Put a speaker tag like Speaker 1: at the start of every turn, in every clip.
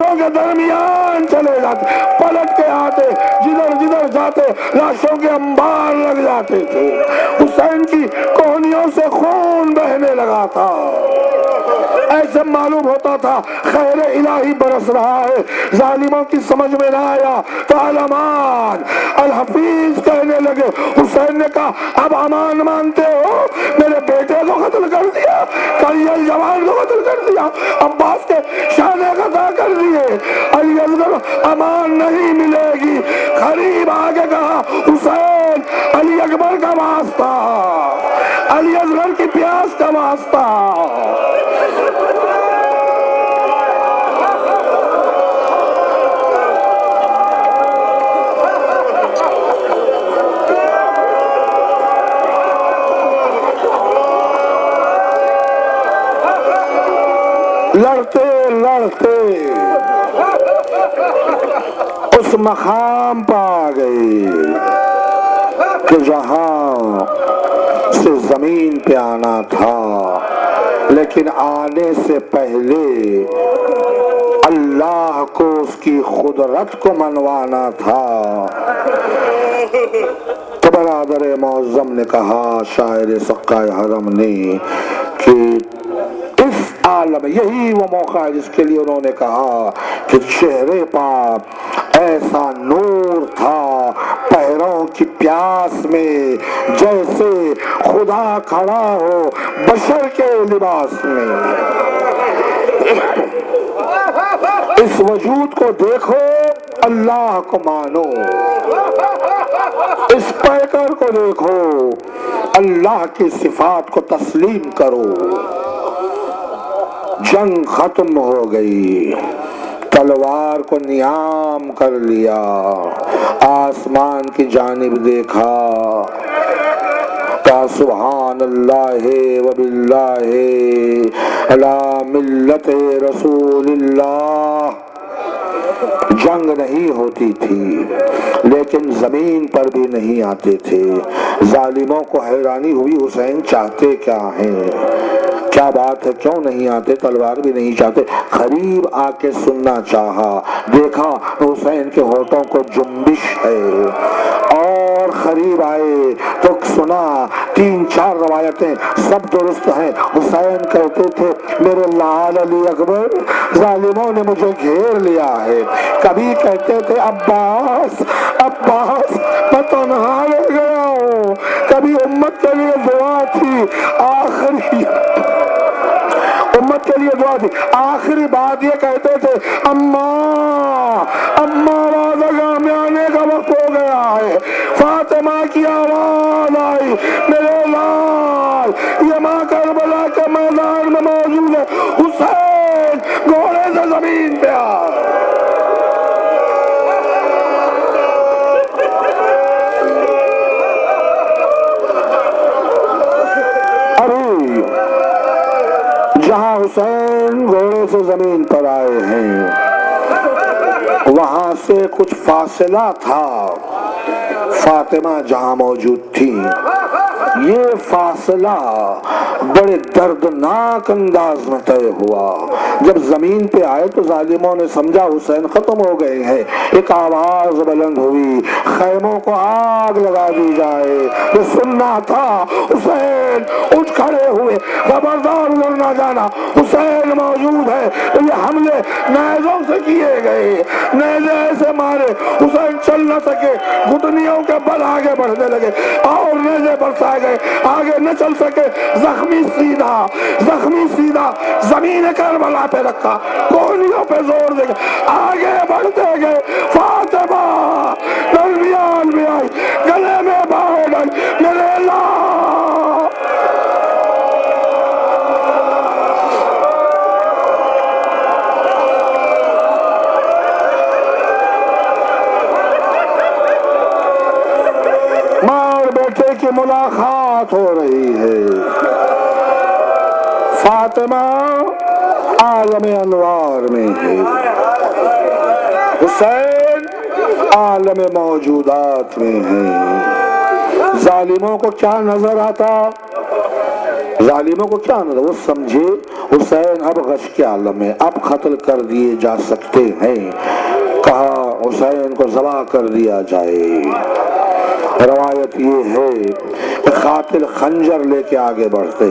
Speaker 1: کے درمیان چلے جاتے، پلٹ کے آتے، جدھر جدھر جاتے لاشوں کے انبار لگ جاتے تھے، حسین کی کوہنیوں سے خون بہنے لگا تھا، ایسے معلوم ہوتا تھا خیر الہی برس رہا ہے۔ ظالموں کی سمجھ میں نہ آیا تو علمان الحفیظ کہنے لگے، حسین نے کہا اب امان مانتے ہو؟ میرے بیٹے کو قتل کر دیا، کلیل جوان کو قتل کر دیا، عباس کے شانے قطع کر دیے، علی اصغر امان نہیں ملے گی۔ قریب آگے کہا حسین علی اکبر کا واسطہ، علی اصغر کی پیاس کا واسطہ۔ لڑتے لڑتے اس مقام پہ آ گئی کہ جہاں سے زمین پہ آنا تھا، لیکن آنے سے پہلے اللہ کو اس کی قدرت کو منوانا تھا۔ تو برادر معظم نے کہا، شاعر سقائے حرم نے، کہ اس عالم یہی وہ موقع ہے جس کے لیے انہوں نے کہا کہ چہرے پر ایسا نور تھا پیروں کی پیاس میں جیسے خدا کھڑا ہو بشر کے لباس میں۔ اس وجود کو دیکھو، اللہ کو مانو، اس پیکر کو دیکھو، اللہ کی صفات کو تسلیم کرو۔ جنگ ختم ہو گئی، تلوار کو نیام کر لیا، آسمان کی جانب دیکھا، کہا سبحان اللہ و باللہ علی ملت رسول اللہ۔ جنگ نہیں ہوتی تھی لیکن زمین پر بھی نہیں آتے تھے۔ ظالموں کو حیرانی ہوئی، حسین چاہتے کیا ہیں، کیا بات ہے، کیوں نہیں آتے، تلوار بھی نہیں چاہتے۔ قریب آ کے سننا چاہا، دیکھا حسین کے ہونٹوں کو جنبش ہے، اور قریب آئے تو سنا، 3-4 روایتیں سب درست ہیں۔ حسین کہتے تھے میرے لال علی اکبر، ظالموں نے مجھے گھیر لیا ہے۔ کبھی کہتے تھے عباس عباس میں تنہا رہ گیا ہوں۔ کبھی امت کے لیے دعا تھی، آخری امت کے لیے دعا تھی، آخری بات یہ کہتے تھے اماں بازگاہ میں آنے کا وقت ہو گیا ہے۔ فاطمہ کی آواز آئی، میرے لال، یہ ماں کربلا کے میدان میں موجود ہے، حسین گھوڑے سے زمین پہ آ۔ جہاں حسین گھوڑے سے زمین پر آئے ہیں، وہاں سے کچھ فاصلہ تھا، فاطمہ جہاں موجود تھی۔ یہ فاصلہ بڑے دردناک انداز میں طے ہوا۔ جب زمین پہ آئے تو ظالموں نے سمجھا حسین ختم ہو گئے ہیں۔ ایک آواز بلند ہوئی، خیموں کو آگ لگا دی جائے۔ یہ سننا تھا، حسین اٹھ کھڑے ہوئے، خبردار ادھر نہ جانا، حسین موجود ہے۔ تو یہ حملے نیزوں سے کیے گئے، نیزے ایسے مارے حسین چل نہ سکے، گھٹنیوں کے بل آگے بڑھنے لگے، اور نیزے برسائے گئے، آگے نہ چل سکے، زخمی سیدھا زمین کربلا پہ رکھا، کوہنیوں پہ زور دے گئے، آگے بڑھتے گئے۔ فاطمہ درمیان میں آئی، گلے میں باہو ڈال، میرے اللہ، ماں بیٹے کی ملاقات ہو رہی ہے۔ فاطمہ عالم انوار میں ہے، حسین عالم موجودات میں ہے۔ ظالموں کو کیا نظر آتا؟ ظالموں کو کیا نظر؟ وہ سمجھے حسین اب غش کے عالم میں، اب قتل کر دیے جا سکتے ہیں، کہا حسین کو ذبح کر دیا جائے۔ روایت یہ ہے کہ قاتل خنجر لے کے آگے بڑھتے،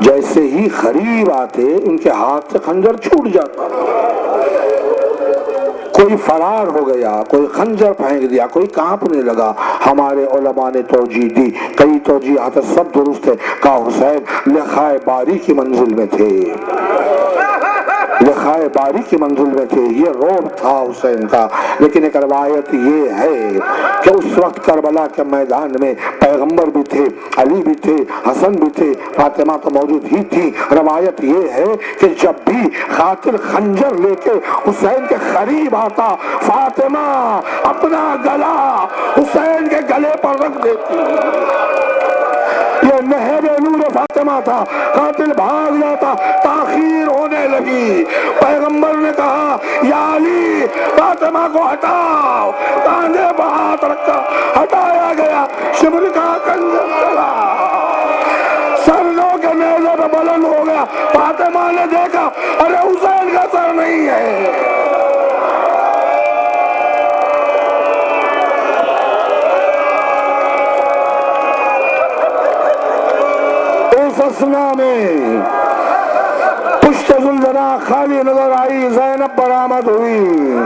Speaker 1: جیسے ہی قریب آتے ان کے ہاتھ سے خنجر چھوٹ جاتا، کوئی فرار ہو گیا، کوئی خنجر پھینک دیا، کوئی کانپنے لگا۔ ہمارے علماء نے توجیہ دی، کئی توجیہات سب درست ہے، کہا حسین لقائے باری کی منزل میں تھے، لقائے باری کی منزل میں تھے، یہ روب تھا حسین کا۔ لیکن ایک روایت یہ ہے کہ اس وقت کربلا کے میدان میں پیغمبر بھی تھے، علی بھی تھے، حسن بھی تھے، فاطمہ تو موجود ہی تھی۔ روایت یہ ہے کہ جب بھی قاتل خنجر لے کے حسین کے قریب آتا، فاطمہ اپنا گلا حسین کے گلے پر رکھ دیتی۔ یہ نہب نور فاطمہ تھا، قاتل بھاگ جاتا، تاخیر ہونے لگی، پیغمبر نے کہا یا علی فاطمہ کو ہٹاؤ، کاندھے پر ہاتھ رکھا، ہٹایا گیا، شبر کا خنجر چلا، سروں کے نیزے پہ بلند ہو گیا۔ فاطمہ نے دیکھا ارے حسین کا سر نہیں ہے۔ اس اسنا میں پشت زلزلہ خالی نظر آئی، زینب برآمد ہوئی۔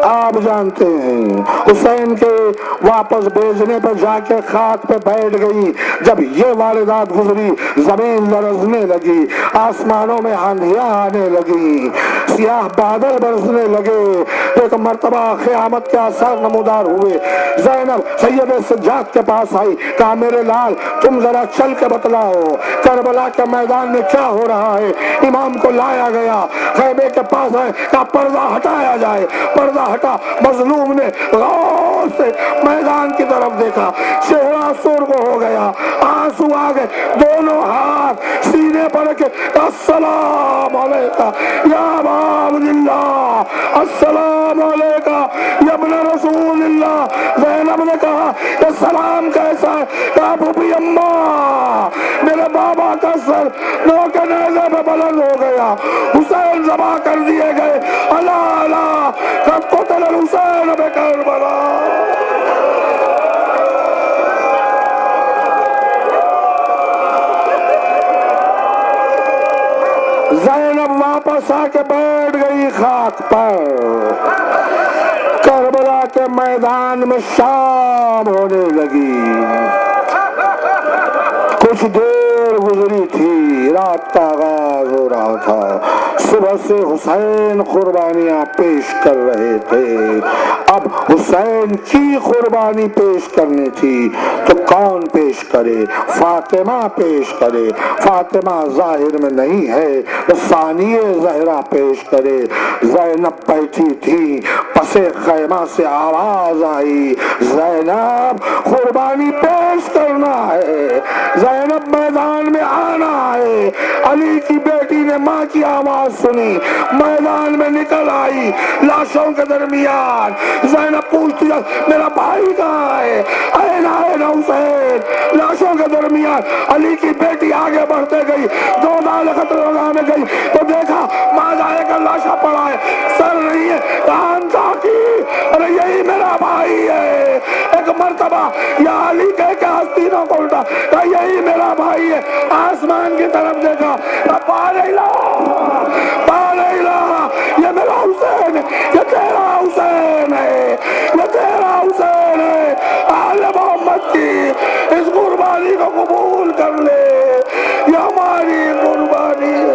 Speaker 1: آپ جانتے ہیں حسین کے واپس بھیجنے پر جا کے خاک پہ بیٹھ گئی۔ جب یہ واردات گزری زمین لرزنے لگی، آسمانوں میں آندھیاں آنے لگی، سیاہ بادل برسنے لگے، ایک مرتبہ قیامت کے آثار نمودار ہوئے۔ زینب سید سجاد کے پاس آئی، کہا میرے لال تم ذرا چل کے بتلاؤ کربلا کے میدان میں کیا ہو رہا ہے۔ امام کو لایا گیا، خیمے کے پاس آئے، کہا پردہ ہٹایا جائے۔ پردہ ہٹا، مظلوم نے غور سے میدان کی طرف دیکھا، چہرہ سرخ ہو گیا، آنسو آ گئے، دونوں ہاتھ سینے پر رکھے، السلام علیکہ یا ابا عبداللہ، السلام علیکہ یا ابن رسول اللہ۔ زینب نے کہا یہ سلام کیسا ہے؟ کہا بھوپی اماں میرے بابا کا سر نو کے نیزے پہ بلند ہو گیا، حسین ذبح کر دیے گئے، اللہ اللہ قد قتل الحسین بکربلا۔ زینب واپس آ کے بیٹھ گئی خاک پر۔ کربلا کے میدان میں شام ہونے لگی، کچھ دیر گزری تھی، رات کا آغاز ہو رہا تھا، صبح سے حسین قربانیاں پیش کر رہے تھے۔ اب حسین کی قربانی پیش کرنی تھی تو کون پیش کرے؟ فاطمہ پیش کرے، فاطمہ ظاہر میں نہیں ہے تو ثانیہ زہرا پیش کرے۔ زینب بیٹھی تھی، پس خیمہ سے آواز آئی زینب قربانی پیش کرنا ہے، زینب میدان میں آنا ہے۔ علی کی بیٹی نے ماں کی آواز سنی، میدان میں نکل آئی، لاشوں کے درمیان زینب پوچھتی ہے میرا بھائی کہاں ہے؟ این حسین، لاشوں کے درمیان علی کی بیٹی آگے بڑھتے گئی، دو نال قتل لگانے گئی تو دیکھا ماں جائے کا لاشا پڑا ہے، سر نہیں ہے، کان تاکی ارے یہی میرا بھائی ہے۔ ایک مرتبہ یا علی کہہ کے آستینوں کو الٹا، کہا یہی میرا بھائی ہے، آسمان کی طرف دیکھا، پال الہ یہ میرا حسین ہے، یہ تیرا حسین ہے، یہ تیرا حسین ہے، آل محمد کی اس قربانی کو قبول کر لے، یہ ہماری قربانی ہے۔